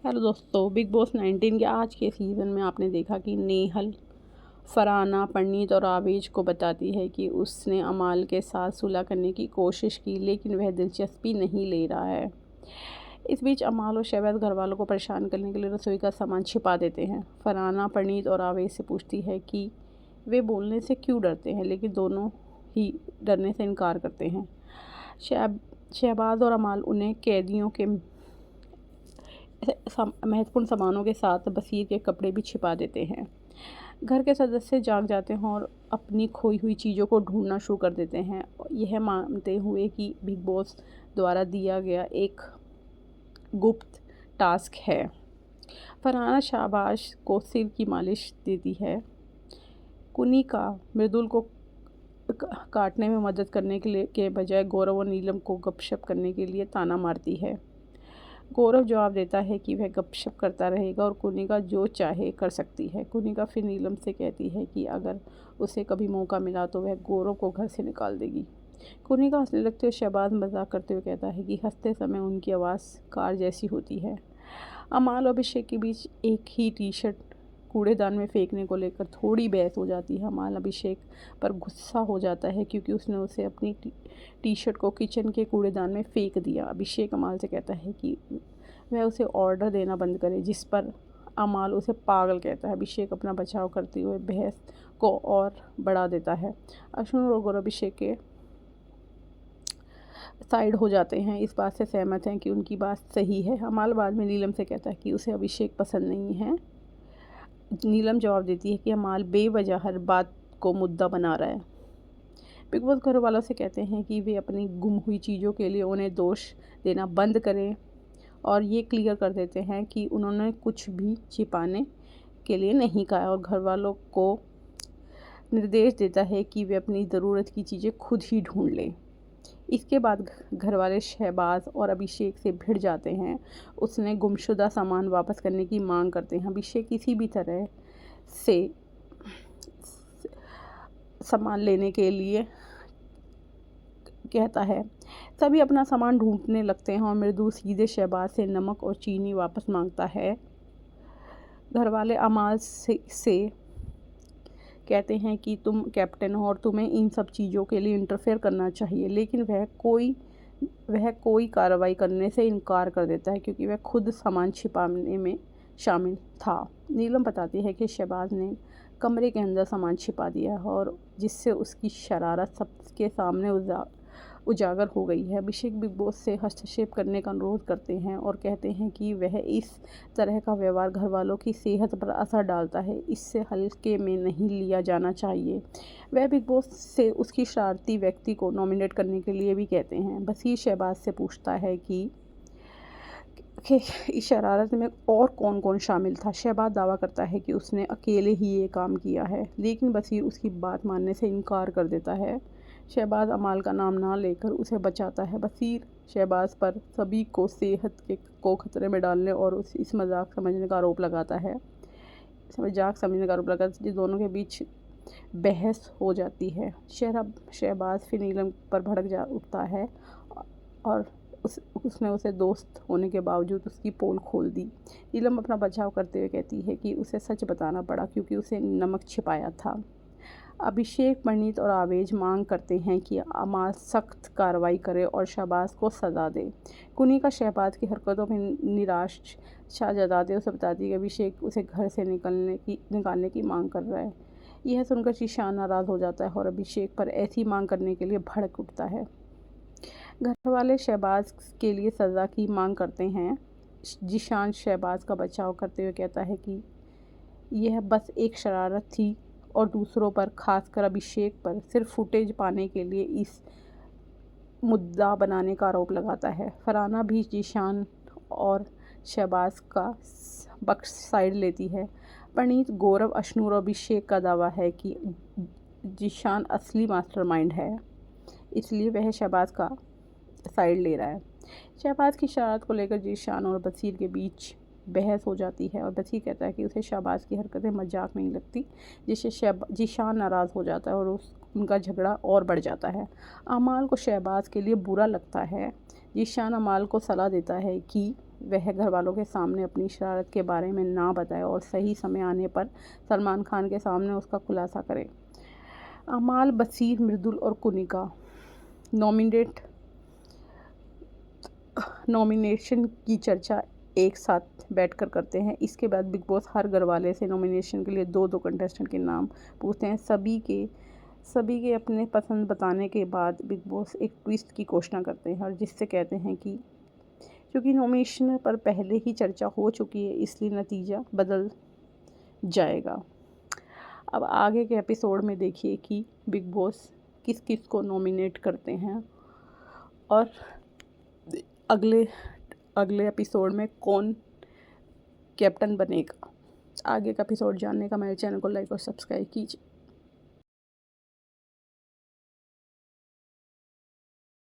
Hello दोस्तों, big boss 19 के आज के सीज़न में आपने देखा कि नेहल फरहाना, परनीत और आवेश को बताती है कि उसने अमाल के साथ सुलह करने की कोशिश की, लेकिन वह दिलचस्पी नहीं ले रहा है। इस बीच अमाल और शहबाज घर वालों को परेशान करने के लिए रसोई का सामान छिपा देते हैं। फरहाना परनीत और आवेश से पूछती है कि वे बोलने से क्यों डरते हैं, लेकिन दोनों ही डरने से इनकार करते हैं। शहबाज और अमाल उन्हें कैदियों के महत्वपूर्ण सामानों के साथ बसीर के कपड़े भी छिपा देते हैं। घर के सदस्य जाग जाते हैं और अपनी खोई हुई चीज़ों को ढूंढना शुरू कर देते हैं, यह मानते हुए कि बिग बॉस द्वारा दिया गया एक गुप्त टास्क है। फरहाना शाबाश को सिर की मालिश देती है। कुनिका मृदुल को काटने में मदद करने के बजाय गौरव और नीलम को गपशप करने के लिए ताना मारती है। गौरव जवाब देता है कि वह गपशप करता रहेगा और कुनिका जो चाहे कर सकती है। कुनिका फिर नीलम से कहती है कि अगर उसे कभी मौका मिला तो वह गौरव को घर से निकाल देगी। कुनिका हंसने लगते हुए शहबाज मजाक करते हुए कहता है कि हंसते समय उनकी आवाज़ कार जैसी होती है। अमाल और अभिषेक के बीच एक ही टी शर्ट कूड़ेदान में फेंकने को लेकर थोड़ी बहस हो जाती है। अमाल अभिषेक पर गुस्सा हो जाता है क्योंकि उसने उसे अपनी टी शर्ट को किचन के कूड़ेदान में फेंक दिया। अभिषेक अमाल से कहता है कि वह उसे ऑर्डर देना बंद करे, जिस पर अमाल उसे पागल कहता है। अभिषेक अपना बचाव करते हुए बहस को और बढ़ा देता है। अश्विन और गौरव अभिषेक के साइड हो जाते हैं, इस बात से सहमत हैं कि उनकी बात सही है। अमाल बाद में नीलम से कहता है कि उसे अभिषेक पसंद नहीं है। नीलम जवाब देती है कि अमाल बेवजह हर बात को मुद्दा बना रहा है। बिग बॉस घर वालों से कहते हैं कि वे अपनी गुम हुई चीज़ों के लिए उन्हें दोष देना बंद करें और ये क्लियर कर देते हैं कि उन्होंने कुछ भी छिपाने के लिए नहीं कहा और घर वालों को निर्देश देता है कि वे अपनी ज़रूरत की चीज़ें खुद ही ढूंढ लें। इसके बाद घर वाले शहबाज और अभिषेक से भिड़ जाते हैं। उसने गुमशुदा सामान वापस करने की मांग करते हैं। अभिषेक किसी भी तरह से सामान लेने के लिए कहता है। सभी अपना सामान ढूंढने लगते हैं और मृदु सीधे शहबाज से नमक और चीनी वापस मांगता है। घर वाले अमाल से कहते हैं कि तुम कैप्टन हो और तुम्हें इन सब चीज़ों के लिए इंटरफेयर करना चाहिए, लेकिन वह कोई कार्रवाई करने से इनकार कर देता है क्योंकि वह खुद सामान छिपाने में शामिल था। नीलम बताती है कि शहबाज ने कमरे के अंदर सामान छिपा दिया है और जिससे उसकी शरारत सबके सामने उजागर हो गई है। अभिषेक बिग बॉस से हस्तक्षेप करने का अनुरोध करते हैं और कहते हैं कि वह इस तरह का व्यवहार घर वालों की सेहत पर असर डालता है, इससे हल्के में नहीं लिया जाना चाहिए। वह बिग बॉस से उसकी शरारती व्यक्ति को नॉमिनेट करने के लिए भी कहते हैं। बसीर शहबाज से पूछता है कि इस शरारत में और कौन कौन शामिल था। शहबाज दावा करता है कि उसने अकेले ही ये काम किया है, लेकिन बसीर उसकी बात मानने से इनकार कर देता है। शहबाज अमाल का नाम ना लेकर उसे बचाता है। बसीर शहबाज पर सभी को को खतरे में डालने और इस मजाक समझने का आरोप लगाता है। जिस दोनों के बीच बहस हो जाती है। शहबाज फिर नीलम पर भड़क जा उठता है और उसने उसे दोस्त होने के बावजूद उसकी पोल खोल दी। नीलम अपना बचाव करते हुए कहती है कि उसे सच बताना पड़ा क्योंकि उसे नमक छिपाया था। अभिषेक, परनीत और आवेश मांग करते हैं कि अमाल सख्त कार्रवाई करे और शहबाज को सज़ा दे। कुनिका शहबाज की हरकतों में निराशा जताते उसे बताती है कि अभिषेक उसे घर से निकालने की मांग कर रहा है। यह सुनकर जीशान नाराज़ हो जाता है और अभिषेक पर ऐसी मांग करने के लिए भड़क उठता है। घर वाले शहबाज के लिए सज़ा की मांग करते हैं। जीशान शहबाज का बचाव करते हुए कहता है कि यह बस एक शरारत थी और दूसरों पर, खासकर अभिषेक पर, सिर्फ फुटेज पाने के लिए इस मुद्दा बनाने का आरोप लगाता है। फरहाना भी जीशान और शहबाज का पक्ष साइड लेती है। परनीत, गौरव, अश्नूर और अभिषेक का दावा है कि जीशान असली मास्टरमाइंड है, इसलिए वह शहबाज का साइड ले रहा है। शहबाज की शरारत को लेकर जीशान और बसीर के बीच बहस हो जाती है और बसीर कहता है कि उसे शहबाज की हरकतें मजाक नहीं लगती, जिससे जीशान नाराज़ हो जाता है और उनका झगड़ा और बढ़ जाता है। अमाल को शहबाज के लिए बुरा लगता है। जीशान अमाल को सलाह देता है कि वह घर वालों के सामने अपनी शरारत के बारे में ना बताए और सही समय आने पर सलमान खान के सामने उसका खुलासा करे। अमाल, बशीर, मृदुल और कुनिका नॉमिनेशन की चर्चा एक साथ बैठकर करते हैं। इसके बाद बिग बॉस हर घरवाले से नॉमिनेशन के लिए 2-2 कंटेस्टेंट के नाम पूछते हैं। सभी के अपने पसंद बताने के बाद बिग बॉस एक ट्विस्ट की घोषणा करते हैं और जिससे कहते हैं कि क्योंकि नॉमिनेशन पर पहले ही चर्चा हो चुकी है इसलिए नतीजा बदल जाएगा। अब आगे के एपिसोड में देखिए कि बिग बॉस किस किस को नॉमिनेट करते हैं और अगले एपिसोड में कौन कैप्टन बनेगा। आगे का एपिसोड जानने का मेरे चैनल को लाइक और सब्सक्राइब कीजिए।